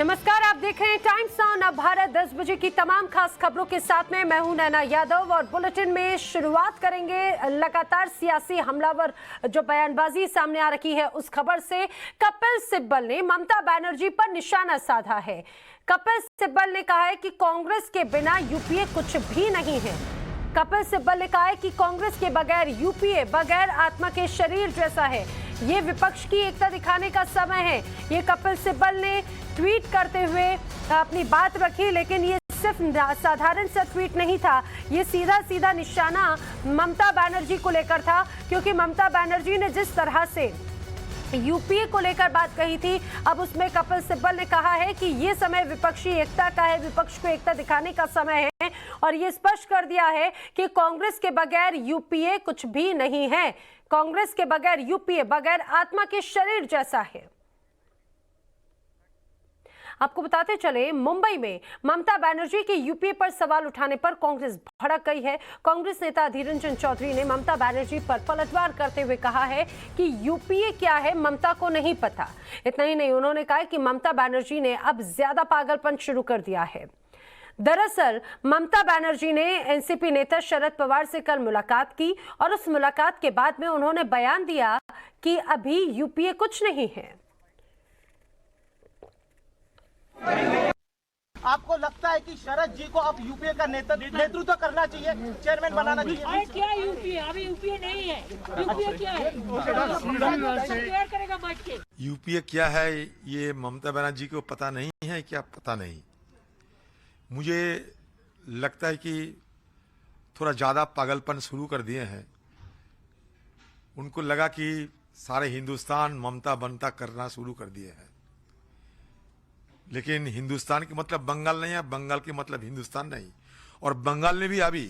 नमस्कार, आप देख रहे हैं टाइम्स ऑन अब भारत। 10 बजे की तमाम खास खबरों के साथ में मैं हूं नैना यादव और बुलेटिन में शुरुआत करेंगे लगातार सियासी हमलावर जो बयानबाजी सामने आ रही है उस खबर से। कपिल सिब्बल ने ममता बनर्जी पर निशाना साधा है। कपिल सिब्बल ने कहा है कि कांग्रेस के बिना यूपीए कुछ भी नहीं है। कपिल सिब्बल ने कहा है कि कांग्रेस के बगैर यूपीए बगैर आत्मा के शरीर जैसा है। ये विपक्ष की एकता दिखाने का समय है। ये कपिल सिब्बल ने ट्वीट करते हुए अपनी बात रखी, लेकिन ये सिर्फ साधारण सा ट्वीट नहीं था, ये सीधा सीधा निशाना ममता बनर्जी को लेकर था, क्योंकि ममता बनर्जी ने जिस तरह से यूपीए को लेकर बात कही थी, अब उसमें कपिल सिब्बल ने कहा है कि ये समय विपक्षी एकता का है, विपक्ष को एकता दिखाने का समय है और ये स्पष्ट कर दिया है कि कांग्रेस के बगैर यूपीए कुछ भी नहीं है। कांग्रेस के बगैर यूपीए बगैर आत्मा के शरीर जैसा है। आपको बताते चले, मुंबई में ममता बनर्जी के यूपीए पर सवाल उठाने पर कांग्रेस भड़क गई है। कांग्रेस नेता अधीर रंजन चौधरी ने ममता बनर्जी पर पलटवार करते हुए कहा है कि यूपीए क्या है ममता को नहीं पता। इतना ही नहीं, उन्होंने कहा कि ममता बनर्जी ने अब ज्यादा पागलपन शुरू कर दिया है। दरअसल ममता बनर्जी ने एनसीपी नेता शरद पवार से कल मुलाकात की और उस मुलाकात के बाद में उन्होंने बयान दिया कि अभी यूपीए कुछ नहीं है। आपको लगता है कि शरद जी को अब यूपीए का नेतृत्व करना चाहिए, चेयरमैन बनाना चाहिए? क्या यूपीए? अभी यूपीए नहीं है। यूपीए क्या है? करेगा बैठ के। यूपीए क्या है ये ममता बनर्जी को पता नहीं है क्या? पता नहीं। मुझे लगता है कि थोड़ा ज्यादा पागलपन शुरू कर दिए हैं। उनको लगा कि सारे हिंदुस्तान ममता बनता करना शुरू कर दिए हैं, लेकिन हिंदुस्तान के मतलब बंगाल नहीं है, बंगाल के मतलब हिंदुस्तान नहीं। और बंगाल में भी अभी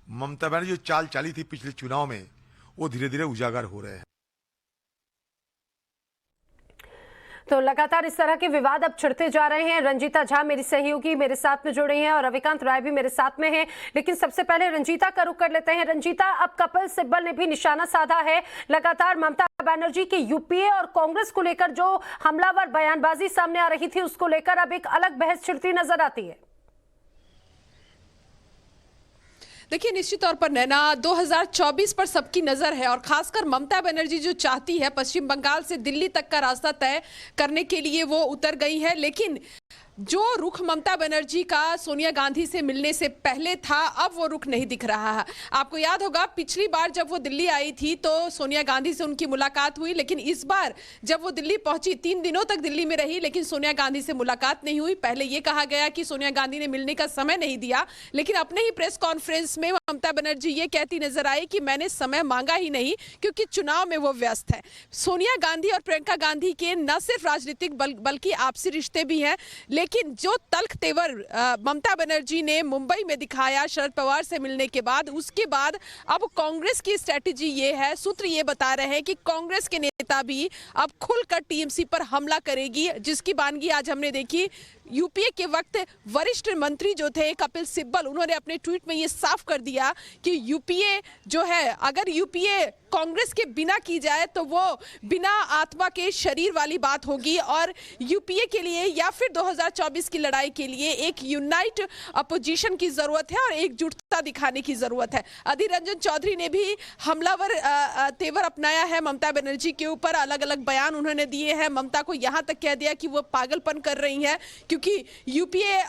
ममता बनर्जी जो चाल चाली थी पिछले चुनाव में, वो धीरे धीरे उजागर हो रहे हैं। तो लगातार इस तरह के विवाद अब छिड़ते जा रहे हैं। रंजीता झा मेरी सहयोगी मेरे साथ में जुड़े हैं और रविकांत राय भी मेरे साथ में हैं, लेकिन सबसे पहले रंजीता का रुख कर लेते हैं। रंजीता, अब कपिल सिब्बल ने भी निशाना साधा है। लगातार ममता बनर्जी के यूपीए और कांग्रेस को लेकर जो हमलावर बयानबाजी सामने आ रही थी, उसको लेकर अब एक अलग बहस छिड़ती नजर आती है। देखिए, निश्चित तौर पर नैना, 2024 पर सबकी नजर है और खासकर ममता बनर्जी जो चाहती है पश्चिम बंगाल से दिल्ली तक का रास्ता तय करने के लिए वो उतर गई है। लेकिन जो रुख ममता बनर्जी का सोनिया गांधी से मिलने से पहले था, अब वो रुख नहीं दिख रहा है। आपको याद होगा पिछली बार जब वो दिल्ली आई थी तो सोनिया गांधी से उनकी मुलाकात हुई, लेकिन इस बार जब वो दिल्ली पहुंची 3 दिनों तक दिल्ली में रही, लेकिन सोनिया गांधी से मुलाकात नहीं हुई। पहले ये कहा गया कि सोनिया गांधी ने मिलने का समय नहीं दिया, लेकिन अपने ही प्रेस कॉन्फ्रेंस में ममता बनर्जी ये कहती नजर आई कि मैंने समय मांगा ही नहीं क्योंकि चुनाव में वो व्यस्त है। सोनिया गांधी और प्रियंका गांधी के न सिर्फ राजनीतिक बल्कि आपसी रिश्ते भी हैं, लेकिन जो तल्ख तेवर ममता बनर्जी ने मुंबई में दिखाया शरद पवार से मिलने के बाद, उसके बाद अब कांग्रेस की स्ट्रेटेजी ये है, सूत्र ये बता रहे हैं कि कांग्रेस के नेता भी अब खुलकर टीएमसी पर हमला करेगी, जिसकी बानगी आज हमने देखी। यूपीए के वक्त वरिष्ठ मंत्री जो थे कपिल सिब्बल, उन्होंने अपने ट्वीट में ये साफ कर दिया कि यूपीए जो है, अगर यूपीए कांग्रेस के बिना की जाए तो वो बिना आत्मा के शरीर वाली बात होगी और यूपीए के लिए या फिर 2024 की लड़ाई के लिए एक यूनाइट अपोजिशन की जरूरत है और एकजुटता दिखाने की जरूरत है। अधीर रंजन चौधरी ने भी हमलावर तेवर अपनाया है ममता बनर्जी के ऊपर, अलग अलग बयान उन्होंने दिए हैं। ममता को यहां तक कह दिया कि वो पागलपन कर रही है, क्योंकि यूपीए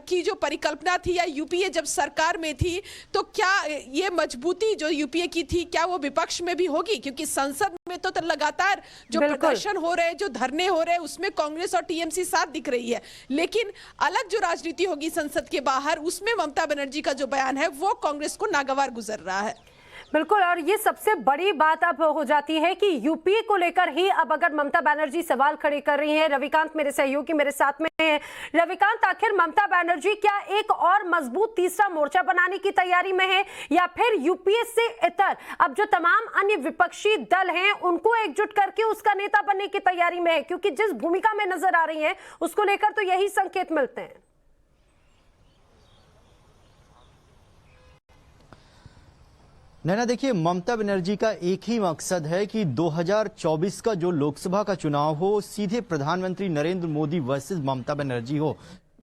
की जो परिकल्पना थी या यूपीए जब सरकार में थी तो क्या ये मजबूती जो यूपीए की थी क्या वो विपक्ष में भी होगी? क्योंकि संसद में तो लगातार जो प्रदर्शन हो रहे हैं, जो धरने हो रहे हैं, उसमें कांग्रेस और टीएमसी साथ दिख रही है, लेकिन अलग जो राजनीति होगी संसद के बाहर, उसमें ममता बनर्जी का जो बयान है वो कांग्रेस को नागवार गुजर रहा है। बिल्कुल, और ये सबसे बड़ी बात अब हो जाती है कि यूपीए को लेकर ही अब अगर ममता बनर्जी सवाल खड़े कर रही हैं। रविकांत मेरे सहयोगी मेरे साथ में हैं। रविकांत, आखिर ममता बनर्जी क्या एक और मजबूत तीसरा मोर्चा बनाने की तैयारी में है या फिर यूपीए से इतर अब जो तमाम अन्य विपक्षी दल हैं उनको एकजुट करके उसका नेता बनने की तैयारी में है? क्योंकि जिस भूमिका में नजर आ रही है उसको लेकर तो यही संकेत मिलते हैं। नैना देखिए, ममता बनर्जी का एक ही मकसद है कि 2024 का जो लोकसभा का चुनाव हो सीधे प्रधानमंत्री नरेंद्र मोदी वर्सेस ममता बनर्जी हो,